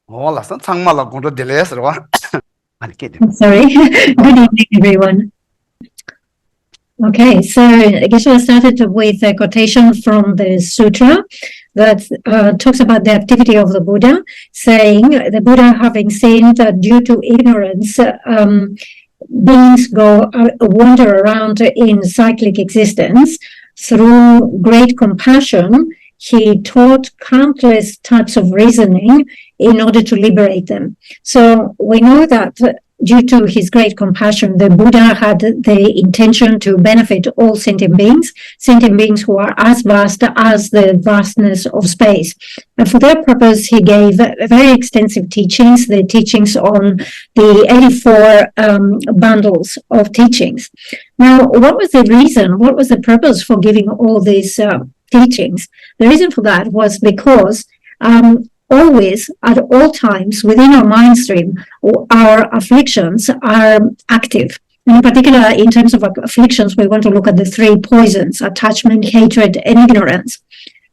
Hola, san changmala gongdo deles rwa. Sorry. Good evening, everyone. Okay, so Geshe started with a quotation from the sutra that talks about the activity of the Buddha, saying the Buddha having seen that due to ignorance, beings wander around in cyclic existence. Through great compassion, he taught countless types of reasoning in order to liberate them. So we know that due to his great compassion, the Buddha had the intention to benefit all sentient beings who are as vast as the vastness of space. And for that purpose, he gave very extensive teachings, the teachings on the 84 bundles of teachings. Now, what was the reason? What was the purpose for giving all these teachings? The reason for that was because always, at all times, within our mind stream, our afflictions are active. And in particular, in terms of afflictions, we want to look at the three poisons: attachment, hatred, and ignorance.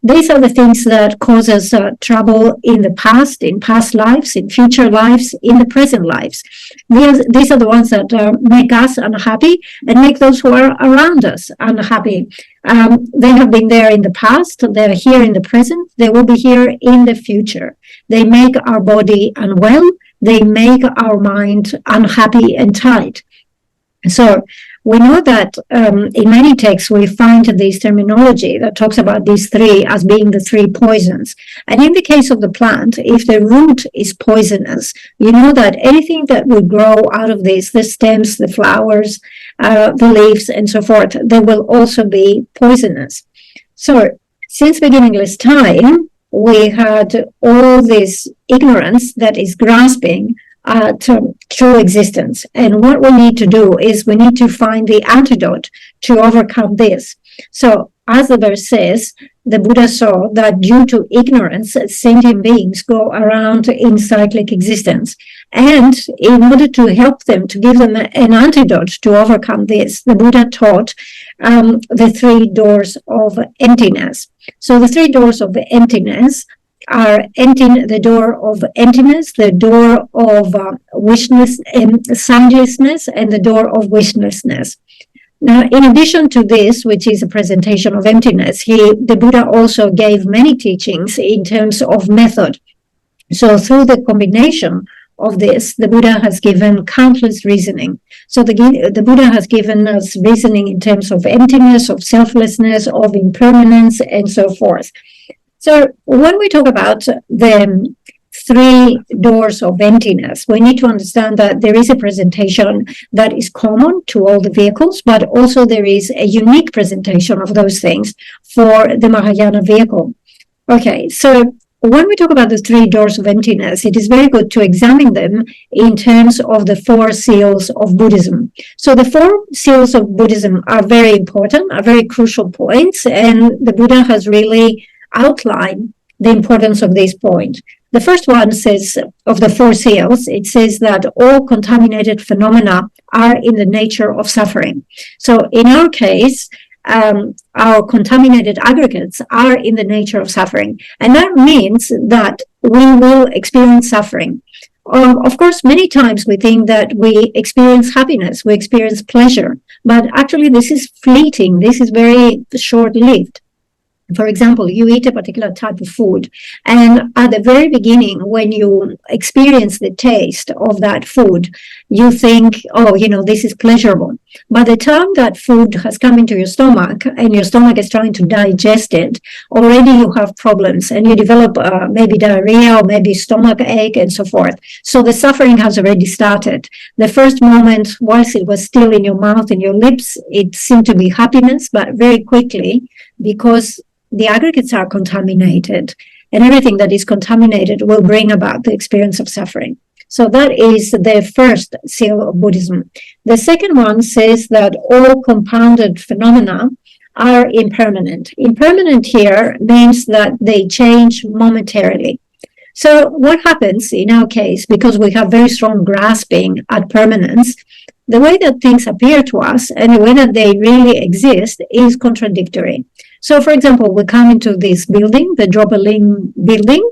These are the things that cause us trouble in the past, in past lives, in future lives, in the present lives. These are the ones that make us unhappy and make those who are around us unhappy. They have been there in the past, they're here in the present, they will be here in the future. They make our body unwell, they make our mind unhappy and tight. So we know that in many texts we find this terminology that talks about these three as being the three poisons. And in the case of the plant, if the root is poisonous, you know that anything that will grow out of this, the stems, the flowers, the leaves, and so forth, they will also be poisonous. So since beginningless time, we had all this ignorance that is grasping to true existence. And what we need to do is we need to find the antidote to overcome this. So as the verse says, the Buddha saw that due to ignorance, sentient beings go around in cyclic existence. And in order to help them, to give them an antidote to overcome this, the Buddha taught the three doors of emptiness. So the three doors of the emptiness are the door of emptiness, the door of wishless and soundlessness, and the door of wishlessness. Now, in addition to this, which is a presentation of emptiness, the Buddha also gave many teachings in terms of method. So through the combination of this, the Buddha has given countless reasoning. So the Buddha has given us reasoning in terms of emptiness, of selflessness, of impermanence, and so forth. So when we talk about the three doors of emptiness, we need to understand that there is a presentation that is common to all the vehicles, but also there is a unique presentation of those things for the Mahayana vehicle. Okay, so when we talk about the three doors of emptiness, it is very good to examine them in terms of the four seals of Buddhism. So the four seals of Buddhism are very important, are very crucial points, and the Buddha has really outline the importance of this point. The first one says, of the four seals, it says that all contaminated phenomena are in the nature of suffering. So in our case, our contaminated aggregates are in the nature of suffering. And that means that we will experience suffering. Of course, many times we think that we experience happiness, we experience pleasure, but actually this is fleeting, this is very short-lived. For example, you eat a particular type of food, and at the very beginning, when you experience the taste of that food, you think, oh, this is pleasurable. By the time that food has come into your stomach and your stomach is trying to digest it, already you have problems and you develop maybe diarrhea or maybe stomach ache and so forth. So the suffering has already started. The first moment, whilst it was still in your mouth and your lips, it seemed to be happiness, but very quickly, because the aggregates are contaminated, and everything that is contaminated will bring about the experience of suffering. So that is the first seal of Buddhism. The second one says that all compounded phenomena are impermanent. Impermanent here means that they change momentarily. So what happens in our case, because we have very strong grasping at permanence, the way that things appear to us and the way that they really exist is contradictory. So, for example, we come into this building, the Drobeling building,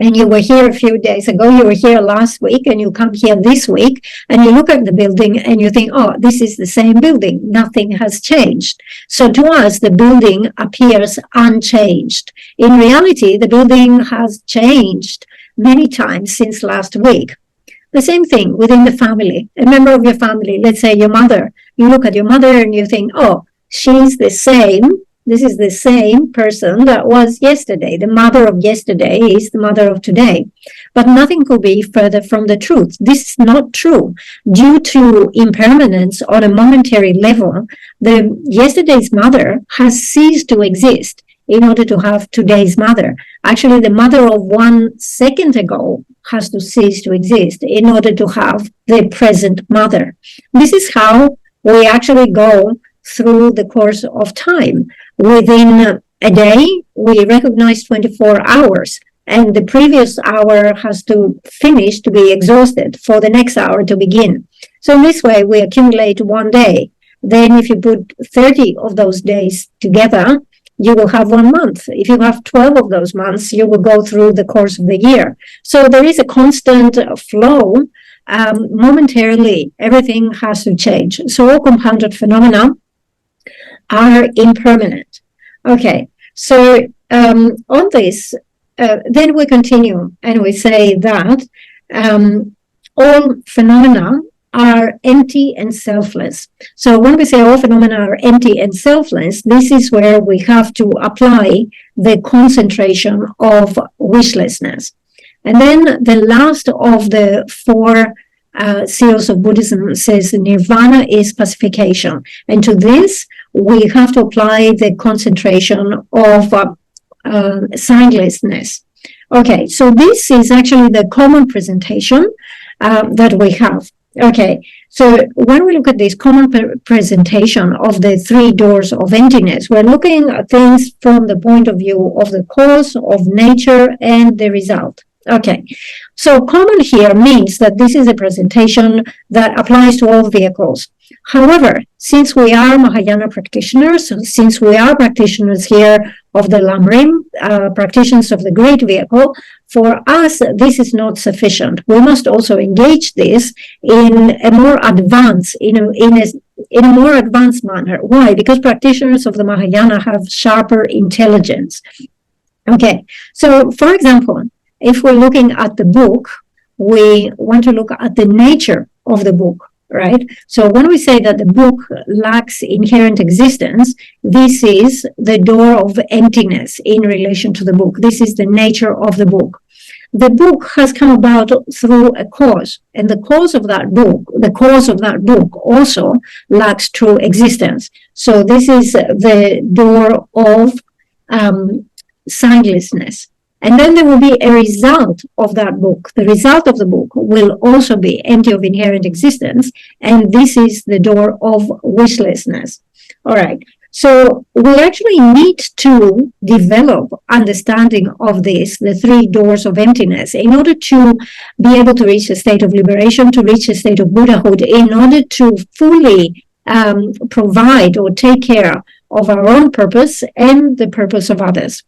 and you were here a few days ago, you were here last week, and you come here this week, and you look at the building and you think, oh, this is the same building. Nothing has changed. So to us, the building appears unchanged. In reality, the building has changed many times since last week. The same thing within the family. A member of your family, let's say your mother, you look at your mother and you think, oh, she's the same. This is the same person that was yesterday. The mother of yesterday is the mother of today. But nothing could be further from the truth. This is not true. Due to impermanence on a momentary level, the yesterday's mother has ceased to exist in order to have today's mother. Actually, the mother of 1 second ago has to cease to exist in order to have the present mother. This is how we actually go through the course of time. Within a day, we recognize 24 hours, and the previous hour has to finish to be exhausted for the next hour to begin. So in this way, we accumulate 1 day. Then if you put 30 of those days together, you will have 1 month. If you have 12 of those months, you will go through the course of the year. So there is a constant flow. Momentarily, everything has to change. So all compounded phenomena are impermanent. Okay, so on this, then we continue and we say that all phenomena are empty and selfless. So when we say all phenomena are empty and selfless, this is where we have to apply the concentration of wishlessness. And then the last of the 4 seals of Buddhism says nirvana is pacification. And to this, we have to apply the concentration of signlessness. Okay, so this is actually the common presentation that we have. Okay, so when we look at this common presentation of the 3 doors of emptiness, we're looking at things from the point of view of the cause, of nature, and the result. Okay, so common here means that this is a presentation that applies to all vehicles. However, since we are Mahayana practitioners, since we are practitioners here of the Lam Rim, practitioners of the great vehicle, for us, this is not sufficient. We must also engage this in a more advanced, in a more advanced manner. Why? Because practitioners of the Mahayana have sharper intelligence. Okay, so for example, if we're looking at the book, we want to look at the nature of the book, right? So when we say that the book lacks inherent existence, this is the door of emptiness in relation to the book. This is the nature of the book. The book has come about through a cause, and the cause of that book also lacks true existence. So this is the door of signlessness. And then there will be a result of that book. The result of the book will also be empty of inherent existence, and this is the door of wishlessness. All right. So we actually need to develop understanding of this, the 3 doors of emptiness, in order to be able to reach a state of liberation, to reach a state of Buddhahood, in order to fully provide or take care of our own purpose and the purpose of others.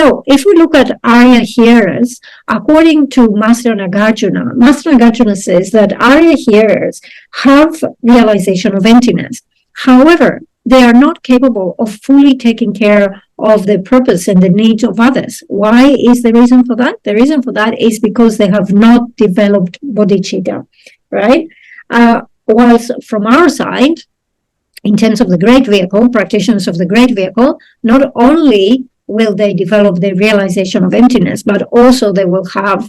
Now, if we look at Arya hearers, according to Master Nagarjuna says that Arya hearers have realization of emptiness. However, they are not capable of fully taking care of the purpose and the needs of others. Why is the reason for that? The reason for that is because they have not developed bodhicitta, right? Whilst from our side, in terms of the great vehicle, practitioners of the great vehicle, not only will they develop the realization of emptiness, but also they will have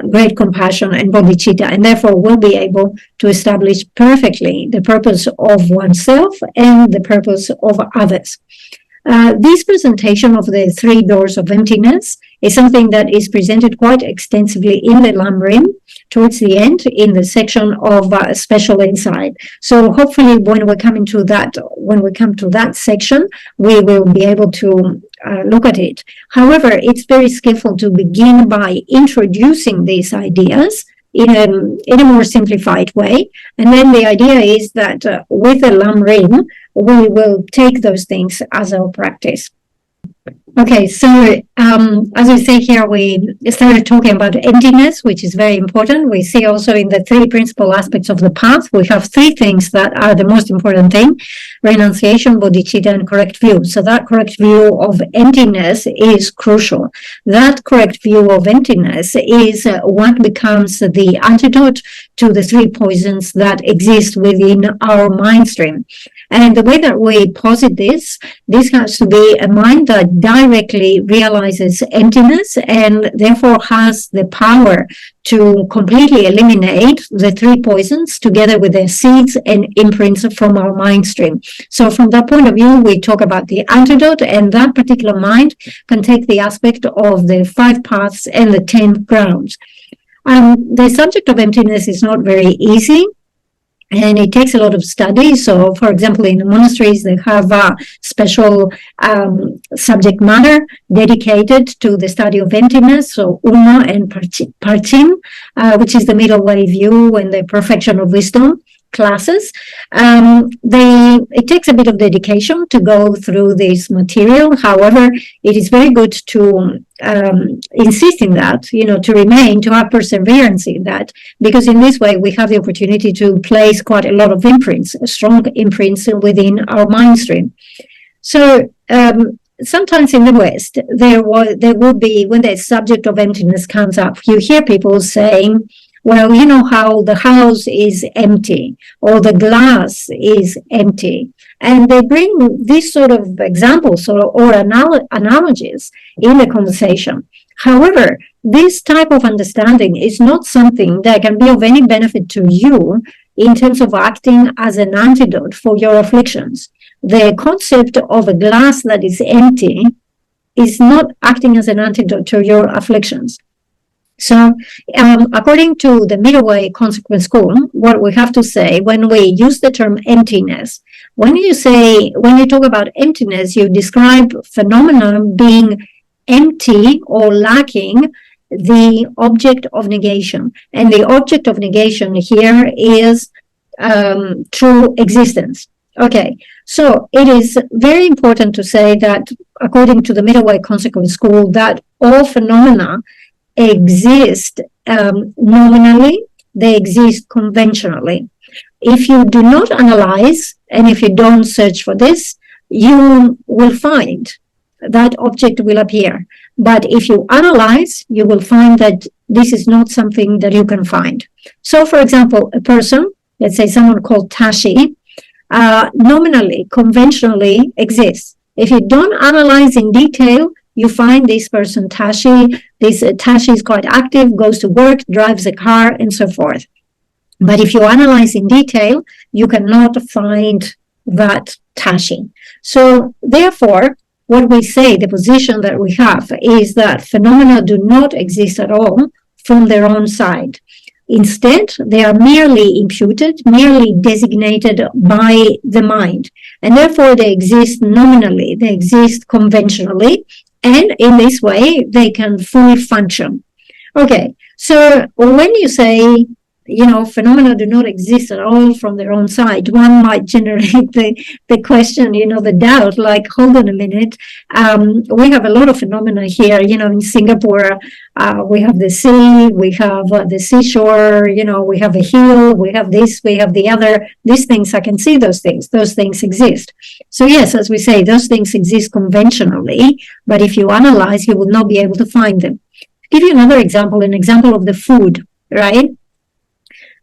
great compassion and bodhicitta, and therefore will be able to establish perfectly the purpose of oneself and the purpose of others. This presentation of the 3 doors of emptiness is something that is presented quite extensively in the Lam Rim towards the end in the section of special insight. So hopefully when we come to that section, we will be able to look at it. However, it's very skillful to begin by introducing these ideas in a more simplified way. And then the idea is that with the Lam Rim, we will take those things as our practice. Okay, so as we say here, we started talking about emptiness, which is very important. We see also in the three principal aspects of the path, we have three things that are the most important thing: renunciation, bodhicitta, and correct view. So that correct view of emptiness is crucial. That correct view of emptiness is what becomes the antidote to the three poisons that exist within our mind stream. And the way that we posit this has to be a mind that directly realizes emptiness and therefore has the power to completely eliminate the three poisons together with their seeds and imprints from our mind stream. So from that point of view, we talk about the antidote, and that particular mind can take the aspect of the 5 paths and the 10 grounds. The subject of emptiness is not very easy, and it takes a lot of study. So, for example, in the monasteries, they have a special subject matter dedicated to the study of emptiness. So, Uma and Parchim, which is the middle way view and the perfection of wisdom classes. It takes a bit of dedication to go through this material. However, it is very good to insist in that, to have perseverance in that, because in this way we have the opportunity to place quite a lot of imprints, strong imprints within our mind stream. So sometimes in the West, there will be, when the subject of emptiness comes up, you hear people saying, well, you know how the house is empty or the glass is empty. And they bring these sort of examples or analogies in the conversation. However, this type of understanding is not something that can be of any benefit to you in terms of acting as an antidote for your afflictions. The concept of a glass that is empty is not acting as an antidote to your afflictions. So, according to the middle way consequence school, what we have to say when we use the term emptiness, when you talk about emptiness, you describe phenomena being empty or lacking the object of negation. And the object of negation here is true existence. Okay, so it is very important to say that according to the middle way consequence school, that all phenomena exist nominally, they exist conventionally. If you do not analyze and if you don't search for this, you will find that object will appear. But if you analyze, you will find that this is not something that you can find. So, for example, a person, let's say someone called Tashi, nominally, conventionally exists. If you don't analyze in detail, you find this person Tashi. This Tashi is quite active, goes to work, drives a car, and so forth. But if you analyze in detail, you cannot find that Tashi. So therefore, what we say, the position that we have, is that phenomena do not exist at all from their own side. Instead, they are merely imputed, merely designated by the mind. And therefore, they exist nominally, they exist conventionally, and in this way, they can fully function. Okay, so when you say, phenomena do not exist at all from their own side, one might generate the question, the doubt, like, hold on a minute, we have a lot of phenomena here, in Singapore, we have the sea, we have the seashore, we have a hill, we have this, we have the other, these things, I can see those things exist. So yes, as we say, those things exist conventionally, but if you analyze, you will not be able to find them. I'll give you another example, an example of the food, right?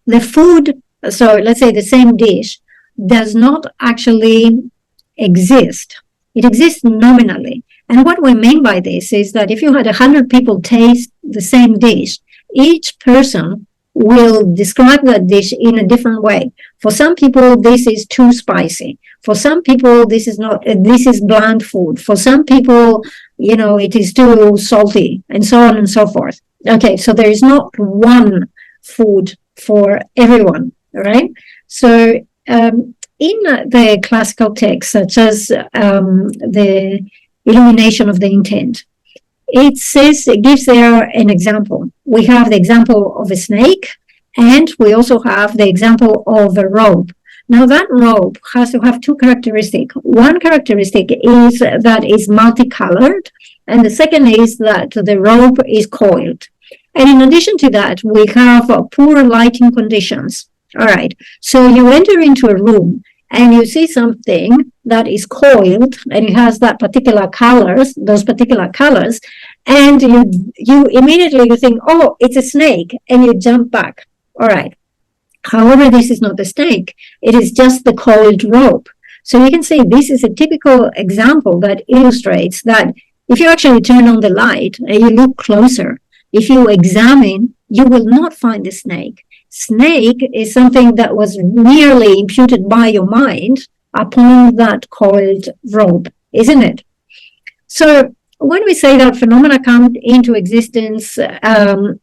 The food, so let's say the same dish, does not actually exist. It exists nominally. And what we mean by this is that if you had 100 people taste the same dish, each person will describe that dish in a different way. For some people, this is too spicy. For some people, this is bland food. For some people, it is too salty, and so on and so forth. Okay, so there is not one food for everyone, right? So in the classical texts, such as the Illumination of the Intent, it gives there an example. We have the example of a snake, and we also have the example of a rope. Now that robe has to have two characteristics. One characteristic is that it's multicolored, and the second is that the robe is coiled. And in addition to that, we have poor lighting conditions. All right. So you enter into a room and you see something that is coiled and it has that particular colors, those particular colors, and you immediately think, oh, it's a snake, and you jump back. All right. However, this is not the snake. It is just the coiled rope. So you can say this is a typical example that illustrates that if you actually turn on the light and you look closer, if you examine, you will not find the snake. Snake is something that was merely imputed by your mind upon that coiled rope, isn't it? So when we say that phenomena come into existence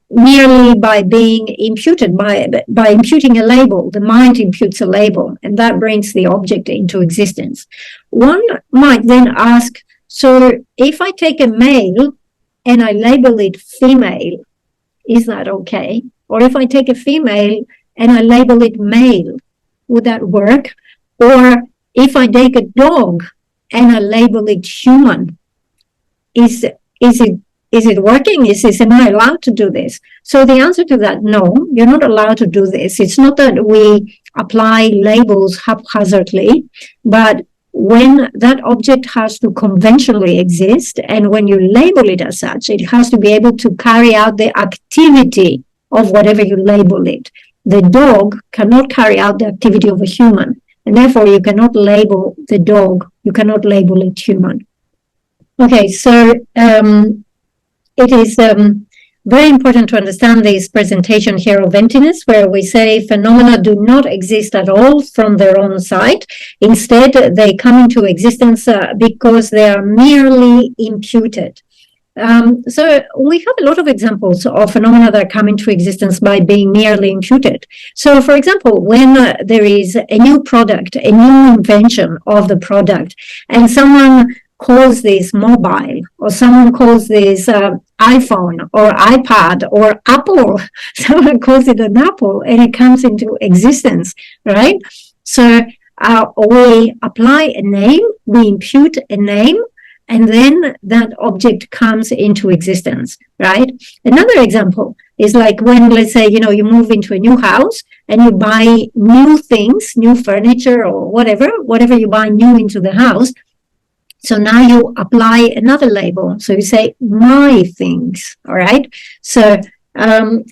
merely by being imputed, by imputing a label, the mind imputes a label, and that brings the object into existence. One might then ask, so if I take a male and I label it female, is that okay? Or if I take a female and I label it male, would that work? Or if I take a dog and I label it human, is it working? Am I allowed to do this? So the answer to that, no, you're not allowed to do this. It's not that we apply labels haphazardly, but when that object has to conventionally exist, and when you label it as such, it has to be able to carry out the activity of whatever you label it. The dog cannot carry out the activity of a human, and therefore you cannot label the dog, you cannot label it human. Okay, so it is very important to understand this presentation here of emptiness, where we say phenomena do not exist at all from their own side. Instead, they come into existence because they are merely imputed. So we have a lot of examples of phenomena that come into existence by being merely imputed. So, for example, when there is a new product, a new invention of the product, and someone calls this mobile, or someone calls this iPhone or iPad or Apple, someone calls it an apple, and it comes into existence, right? So we apply a name, we impute a name, and then that object comes into existence, right? Another example is like when, let's say, you move into a new house and you buy new things, new furniture or whatever you buy new into the house. So now you apply another label. So you say, my things, all right? So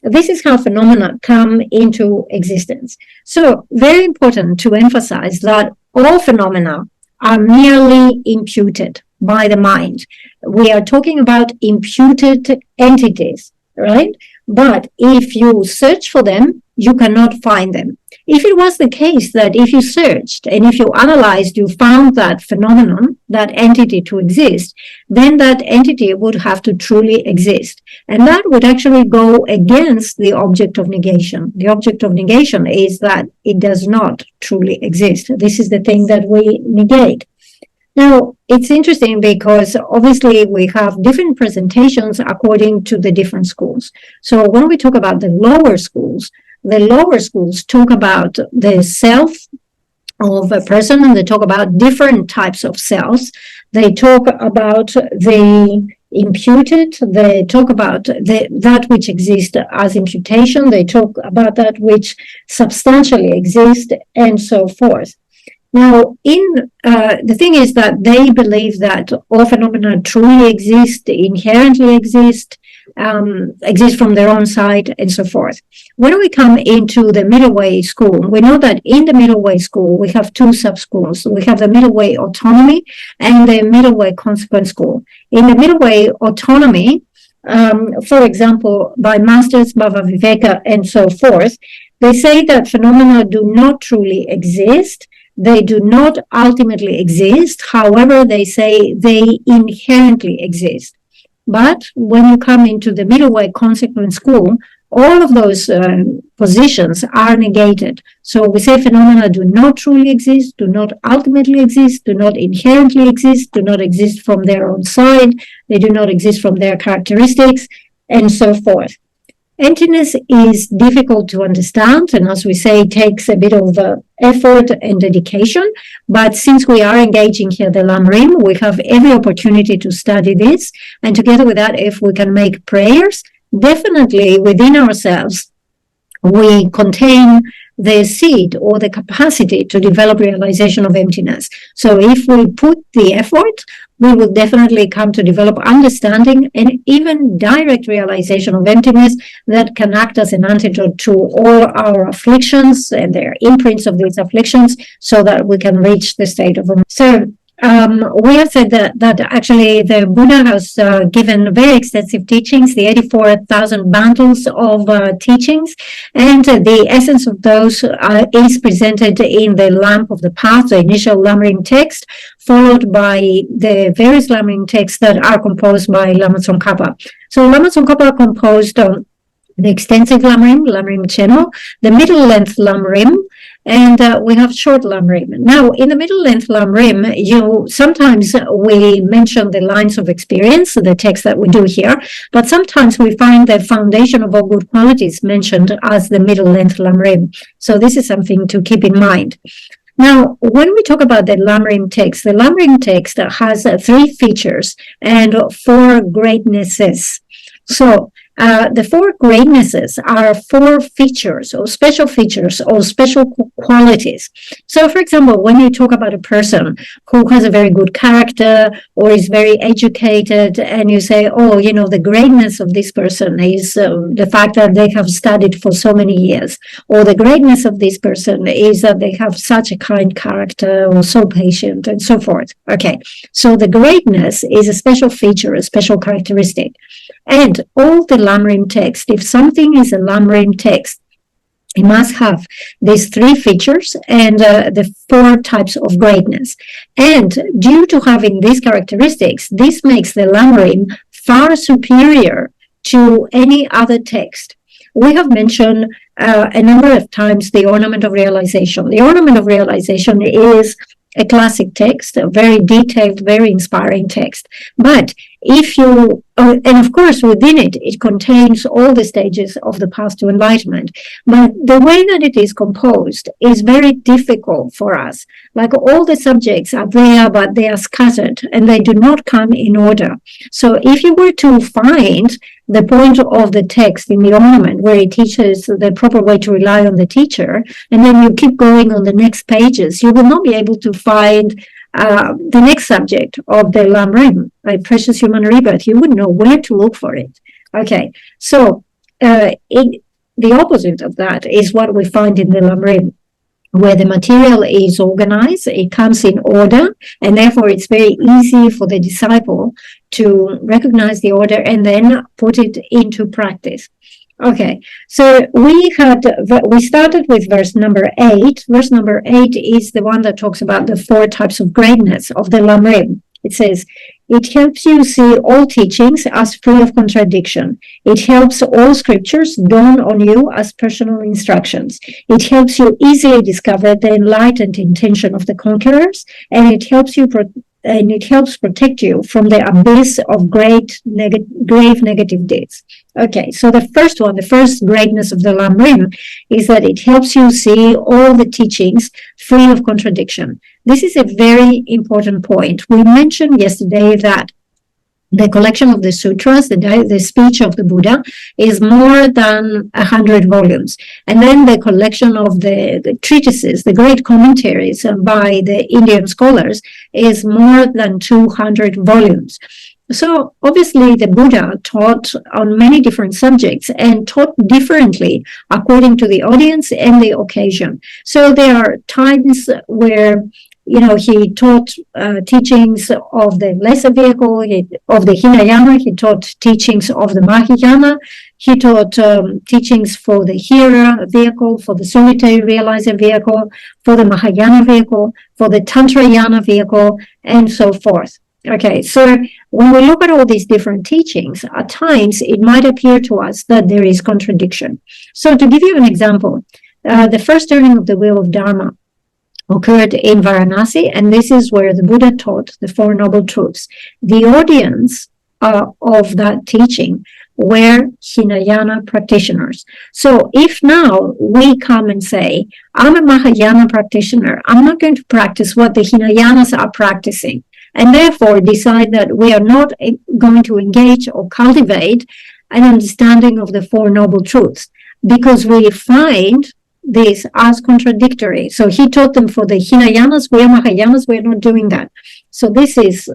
this is how phenomena come into existence. So very important to emphasize that all phenomena are merely imputed by the mind. We are talking about imputed entities, right? But if you search for them, you cannot find them. If it was the case that if you searched and if you analyzed, you found that phenomenon, that entity to exist, then that entity would have to truly exist. And that would actually go against the object of negation. The object of negation is that it does not truly exist. This is the thing that we negate. Now, it's interesting because obviously we have different presentations according to the different schools. So when we talk about the lower schools talk about the self of a person, and they talk about different types of selves. They talk about the imputed, they talk about that which exists as imputation, they talk about that which substantially exists, and so forth. Now, the thing is that they believe that all phenomena truly exist, inherently exist from their own side, and so forth. When we come into the middle way school, we know that in the middle way school, we have two sub-schools. We have the middle way autonomy and the middle way consequent school. In the middle way autonomy, for example, by Masters Bhavaviveka and so forth, they say that phenomena do not truly exist. They do not ultimately exist. However, they say they inherently exist. But when you come into the middle way consequent school, all of those positions are negated. So we say phenomena do not truly exist, do not ultimately exist, do not inherently exist, do not exist from their own side, they do not exist from their characteristics, and so forth. Emptiness is difficult to understand, and as we say, it takes a bit of effort and dedication. But since we are engaging here the Lam Rim, we have every opportunity to study this. And together with that, if we can make prayers, definitely within ourselves, we contain the seed or the capacity to develop realization of emptiness. So if we put the effort, we will definitely come to develop understanding and even direct realization of emptiness that can act as an antidote to all our afflictions and their imprints of these afflictions, so that we can reach the state of we have said that actually the Buddha has given very extensive teachings, the 84,000 bundles of teachings, and the essence of those is presented in the Lamp of the Path, the initial Lam Rim text, followed by the various Lam Rim texts that are composed by Lam Tsongkhapa. So Lam Tsongkhapa composed the extensive Lam Rim Channel, the middle length Lam Rim, and we have short Lam Rim. Now, in the middle length Lam Rim, sometimes we mention the lines of experience, the text that we do here, but sometimes we find the foundation of all good qualities mentioned as the middle length Lam Rim. So this is something to keep in mind. Now, when we talk about the Lam Rim text, the Lam Rim text has 3 features and 4 greatnesses. So the 4 greatnesses are 4 features or special qualities. So, for example, when you talk about a person who has a very good character or is very educated, and you say, oh, the greatness of this person is the fact that they have studied for so many years, or the greatness of this person is that they have such a kind character or so patient and so forth. Okay, so the greatness is a special feature, a special characteristic. And all the Lam Rim text, if something is a Lam Rim text, it must have these 3 features and the 4 types of greatness. And due to having these characteristics, this makes the Lam Rim far superior to any other text. We have mentioned a number of times the Ornament of Realization. The Ornament of Realization is a classic text, a very detailed, very inspiring text. But if you, and of course within it, it contains all the stages of the path to enlightenment. But the way that it is composed is very difficult for us. Like all the subjects are there, but they are scattered and they do not come in order. So if you were to find the point of the text in the ornament where it teaches the proper way to rely on the teacher, and then you keep going on the next pages, you will not be able to find the next subject of the Lam Rim, like precious human rebirth. You wouldn't know where to look for it. Okay, so the opposite of that is what we find in the Lam Rim, where the material is organized, it comes in order, and therefore it's very easy for the disciple to recognize the order and then put it into practice. Okay, so we started with verse number 8. Verse number 8 is the one that talks about the 4 types of greatness of the Lam Rim. It says, it helps you see all teachings as free of contradiction. It helps all scriptures dawn on you as personal instructions. It helps you easily discover the enlightened intention of the conquerors, and it helps protect you from the abyss of grave negative deeds. Okay, so the first greatness of the Lam Rim is that it helps you see all the teachings free of contradiction. This is a very important point. We mentioned yesterday that the collection of the sutras, the speech of the Buddha, is more than 100 volumes. And then the collection of the treatises, the great commentaries by the Indian scholars, is more than 200 volumes. So obviously the Buddha taught on many different subjects and taught differently according to the audience and the occasion. So there are times where he taught teachings of the lesser vehicle, of the Hinayana. He taught teachings of the Mahayana. He taught teachings for the Hira vehicle, for the solitary realizer vehicle, for the Mahayana vehicle, for the Tantrayana vehicle, and so forth. Okay, so when we look at all these different teachings, at times it might appear to us that there is contradiction. So to give you an example, the first turning of the wheel of Dharma occurred in Varanasi, and this is where the Buddha taught the 4 Noble Truths. The audience of that teaching were Hinayana practitioners. So if now we come and say, I'm a Mahayana practitioner, I'm not going to practice what the Hinayanas are practicing, and therefore decide that we are not going to engage or cultivate an understanding of the Four Noble Truths, because we find this as contradictory. So he taught them for the Hinayanas, we are Mahayanas, we're not doing that. So this is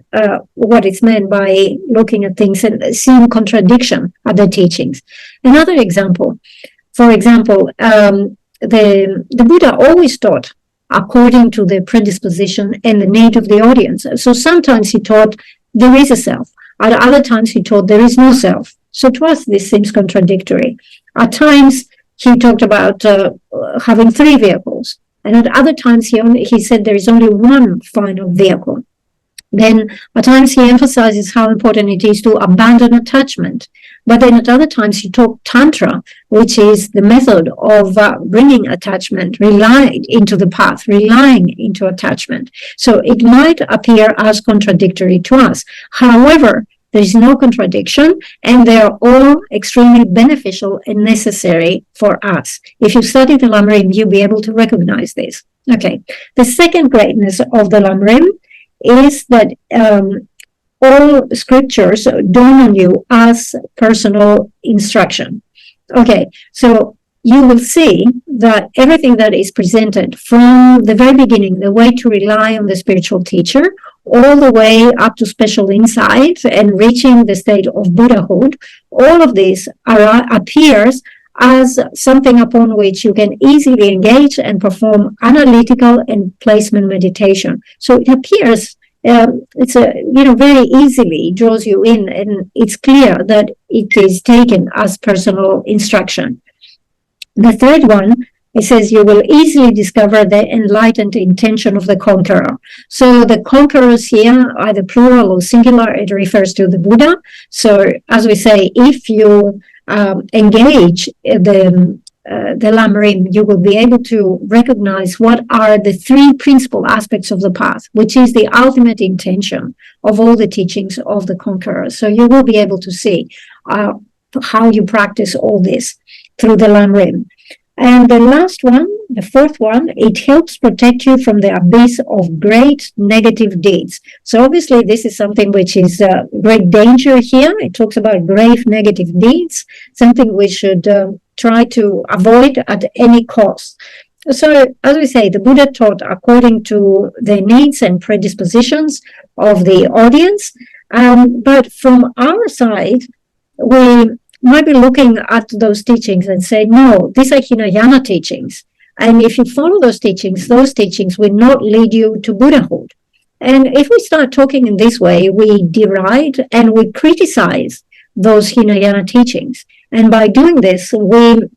what is meant by looking at things and seeing contradiction at the teachings. Another example, for example, the Buddha always taught according to the predisposition and the need of the audience. So sometimes he taught there is a self. At other times he taught there is no self. So to us, this seems contradictory. At times, he talked about having three vehicles. And at other times, he said there is only one final vehicle. Then at times, he emphasizes how important it is to abandon attachment. But then at other times, he taught Tantra, which is the method of bringing attachment, relying into the path, relying into attachment. So it might appear as contradictory to us. However, there is no contradiction, and they are all extremely beneficial and necessary for us. If you study the Lam Rim, you'll be able to recognize this. Okay. The second greatness of the Lam Rim is that all scriptures dawn on you as personal instruction. Okay. So you will see that everything that is presented from the very beginning, the way to rely on the spiritual teacher, all the way up to special insight and reaching the state of Buddhahood, all of this appears as something upon which you can easily engage and perform analytical and placement meditation. So it appears very easily draws you in, and it's clear that it is taken as personal instruction. The third one, it says you will easily discover the enlightened intention of the conqueror. So the conquerors here, either plural or singular, it refers to the Buddha. So as we say, if you engage the Lam Rim, you will be able to recognize what are the three principal aspects of the path, which is the ultimate intention of all the teachings of the conqueror. So you will be able to see how you practice all this through the Lam Rim. And the last one, the fourth one, it helps protect you from the abyss of great negative deeds. So obviously this is something which is great danger here. It talks about grave negative deeds, something we should try to avoid at any cost. So as we say, the Buddha taught according to the needs and predispositions of the audience. But from our side, we might be looking at those teachings and say, no, these are Hinayana teachings. And if you follow those teachings will not lead you to Buddhahood. And if we start talking in this way, we deride and we criticize those Hinayana teachings. And by doing this, what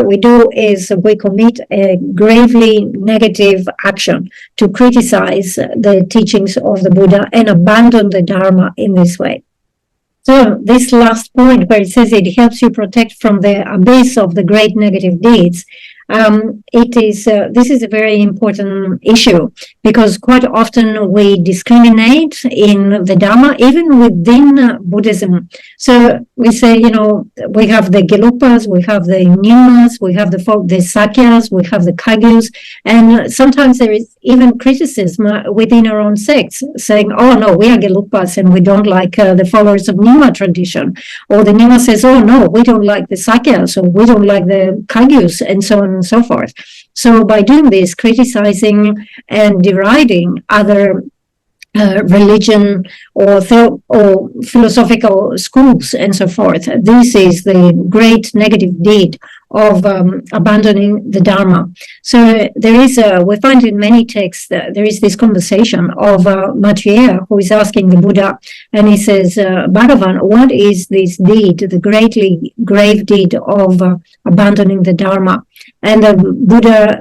we do is we commit a gravely negative action to criticize the teachings of the Buddha and abandon the Dharma in this way. So this last point where it says it helps you protect from the abyss of the great negative deeds, this is a very important issue, because quite often we discriminate in the Dharma, even within Buddhism. So we say, we have the Gelugpas, we have the Nimas, we have the Sakyas, we have the Kagyus, and sometimes there is even criticism within our own sects, saying, oh no, we are Gelugpas and we don't like the followers of Nima tradition. Or the Nima says, oh no, we don't like the Sakyas, or we don't like the Kagyus, and so on and so forth. So by doing this, criticizing and deriding other religion or philosophical schools and so forth, this is the great negative deed of abandoning the Dharma. So there is we find in many texts that there is this conversation of Maitreya, who is asking the Buddha, and he says, Bhagavan, what is this deed, the greatly grave deed of abandoning the Dharma? And the Buddha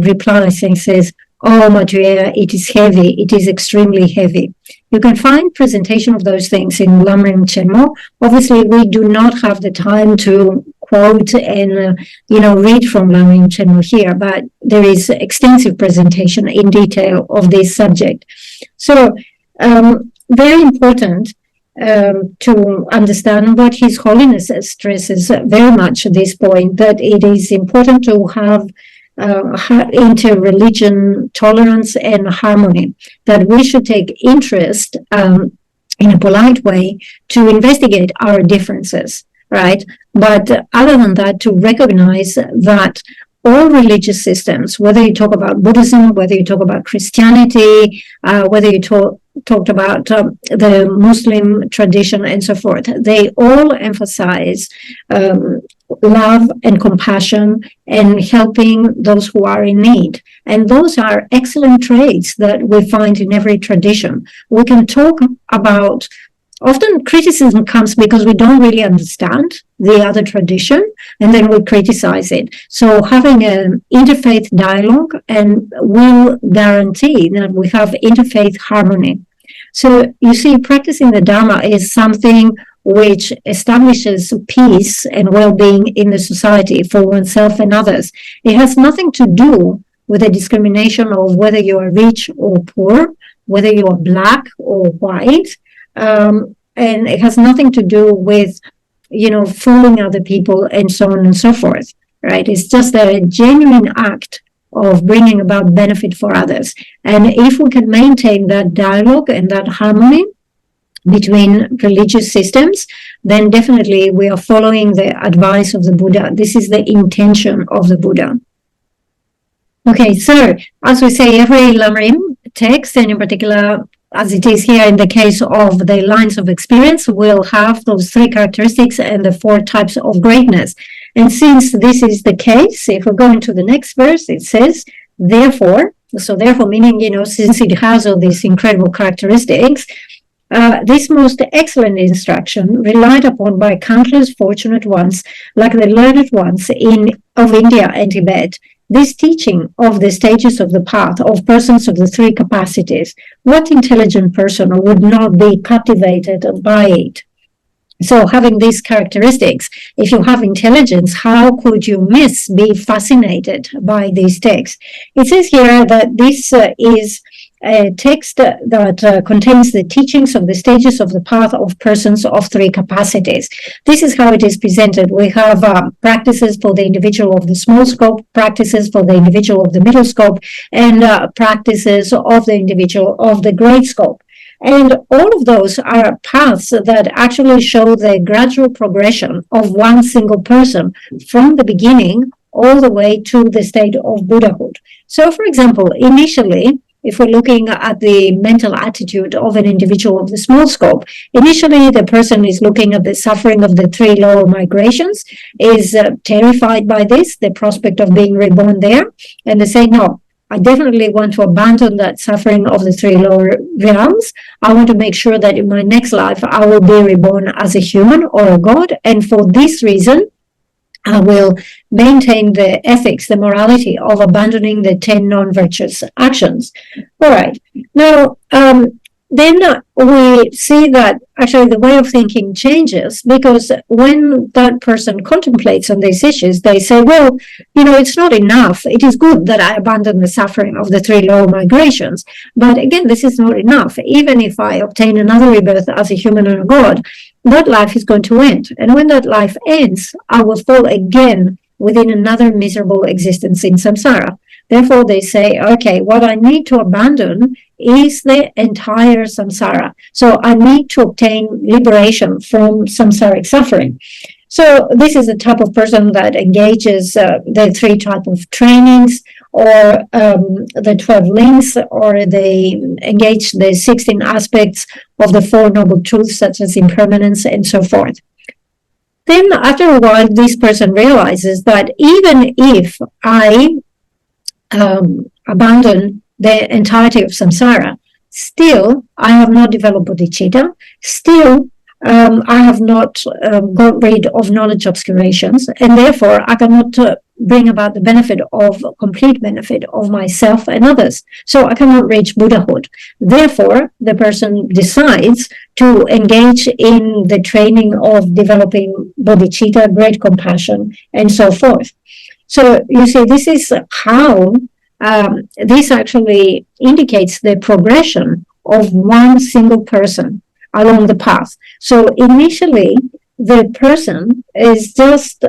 replies and says, oh, Maitreya, it is heavy. It is extremely heavy. You can find presentation of those things in Lam Rim Chenmo. Obviously, we do not have the time to quote and, read from Lam Rim Chenmo here, but there is extensive presentation in detail of this subject. So, very important to understand what His Holiness stresses very much at this point, that it is important to have inter-religion tolerance and harmony, that we should take interest in a polite way to investigate our differences, right? But other than that, to recognize that all religious systems, whether you talk about Buddhism, whether you talk about Christianity, whether you talked about the Muslim tradition and so forth, they all emphasize love and compassion and helping those who are in need. And those are excellent traits that we find in every tradition. We can talk about, often criticism comes because we don't really understand the other tradition, and then we criticize it. So having an interfaith dialogue and will guarantee that we have interfaith harmony. So you see, practicing the Dharma is something which establishes peace and well-being in the society for oneself and others. It has nothing to do with the discrimination of whether you are rich or poor, whether you are black or white, and it has nothing to do with, fooling other people and so on and so forth, right? It's just a genuine act of bringing about benefit for others. And if we can maintain that dialogue and that harmony between religious systems, then definitely we are following the advice of the Buddha. This is the intention of the Buddha. Okay, so as we say, every Lam Rim text, and in particular, as it is here in the case of the lines of experience, will have those three characteristics and the four types of greatness. And since this is the case, if we go into the next verse, it says, therefore meaning, since it has all these incredible characteristics, this most excellent instruction, relied upon by countless fortunate ones, like the learned ones of India and Tibet, this teaching of the stages of the path of persons of the three capacities, what intelligent person would not be captivated by it? So having these characteristics, if you have intelligence, how could you be fascinated by these texts? It says here that this is a text that contains the teachings of the stages of the path of persons of three capacities. This is how it is presented. We have practices for the individual of the small scope, practices for the individual of the middle scope, and practices of the individual of the great scope. And all of those are paths that actually show the gradual progression of one single person from the beginning all the way to the state of Buddhahood. So, for example, initially, if we're looking at the mental attitude of an individual of the small scope, initially the person is looking at the suffering of the three lower migrations, is terrified by this, the prospect of being reborn there, and they say, no, I definitely want to abandon that suffering of the three lower realms. I want to make sure that in my next life, I will be reborn as a human or a god. And for this reason, I will maintain the ethics, the morality of abandoning the 10 non-virtuous actions. All right. Now, then we see that actually the way of thinking changes, because when that person contemplates on these issues, they say, well, it's not enough. It is good that I abandon the suffering of the three lower migrations. But again, this is not enough. Even if I obtain another rebirth as a human or a god, that life is going to end. And when that life ends, I will fall again within another miserable existence in samsara. Therefore, they say, okay, what I need to abandon is the entire samsara. So I need to obtain liberation from samsaric suffering. So this is the type of person that engages the three types of trainings, or the 12 links, or they engage the 16 aspects of the Four Noble Truths, such as impermanence and so forth. Then after a while, this person realizes that even if I abandon the entirety of samsara, still I have not developed bodhicitta, still I have not got rid of knowledge obscurations, and therefore I cannot bring about the complete benefit of myself and others. So I cannot reach Buddhahood. Therefore, the person decides to engage in the training of developing bodhicitta, great compassion, and so forth. So you see, this is how this actually indicates the progression of one single person along the path. So initially, the person is just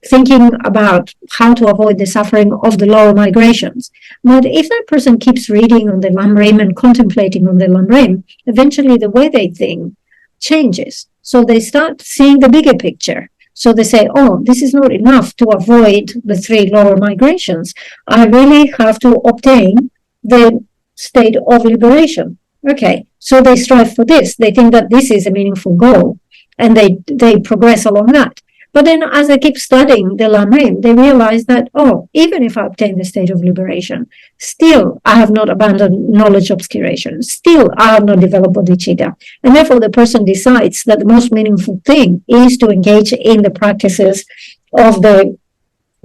thinking about how to avoid the suffering of the lower migrations. But if that person keeps reading on the Lam Rim and contemplating on the Lam Rim, eventually the way they think changes. So they start seeing the bigger picture. So they say, oh, this is not enough to avoid the 3 lower migrations. I really have to obtain the state of liberation. Okay, so they strive for this. They think that this is a meaningful goal, and they progress along that. But then as they keep studying the Lam Rim, they realize that, oh, even if I obtain the state of liberation, still I have not abandoned knowledge obscuration. Still I have not developed bodhicitta. And therefore the person decides that the most meaningful thing is to engage in the practices of the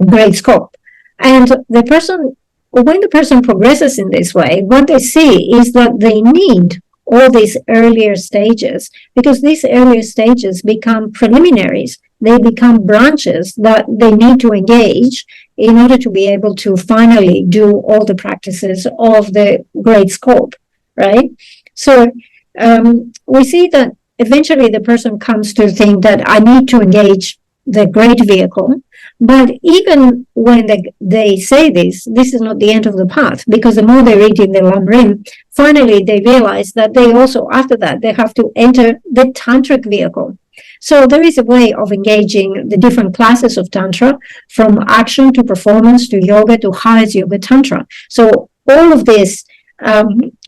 great scope. And the person, when the person progresses in this way, what they see is that they need all these earlier stages, because these earlier stages become preliminaries. They become branches that they need to engage in order to be able to finally do all the practices of the great scope, right? So we see that eventually the person comes to think that I need to engage the great vehicle. But even when they say this is not the end of the path, because the more they read in the Lam Rim, finally they realize that they also, after that, they have to enter the tantric vehicle. So there is a way of engaging the different classes of Tantra, from action to performance to yoga to highest yoga Tantra. So all of this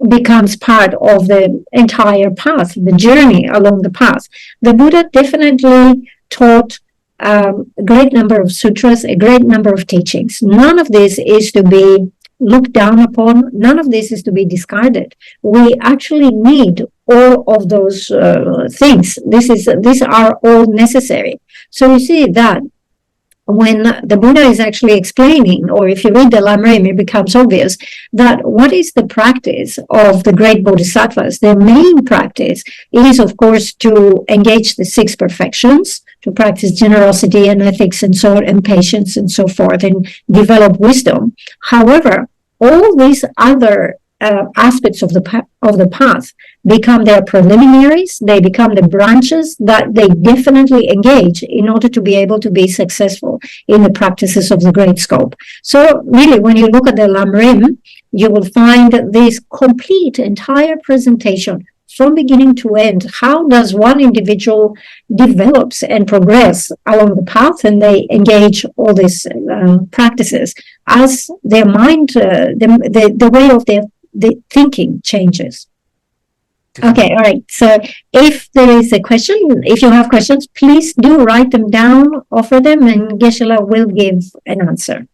becomes part of the entire path, the journey along the path. The Buddha definitely taught a great number of sutras, a great number of teachings. None of this is to be looked down upon. None of this is to be discarded. We actually need all of those things. These are all necessary. So you see that when the Buddha is actually explaining, or if you read the Lam Rim, it becomes obvious that what is the practice of the great bodhisattvas. Their main practice is, of course, to engage the 6 perfections, to practice generosity and ethics and so on, and patience and so forth, and develop wisdom. However, all these other aspects of the path become their preliminaries. They become the branches that they definitely engage in order to be able to be successful in the practices of the great scope. So really, when you look at the Lam Rim, you will find this complete entire presentation from beginning to end. How does one individual develops and progress along the path, and they engage all these practices as their mind, the way of their thinking changes. Okay, all right. So if there is a question, if you have questions, please do write them down, offer them, and Geshe will give an answer.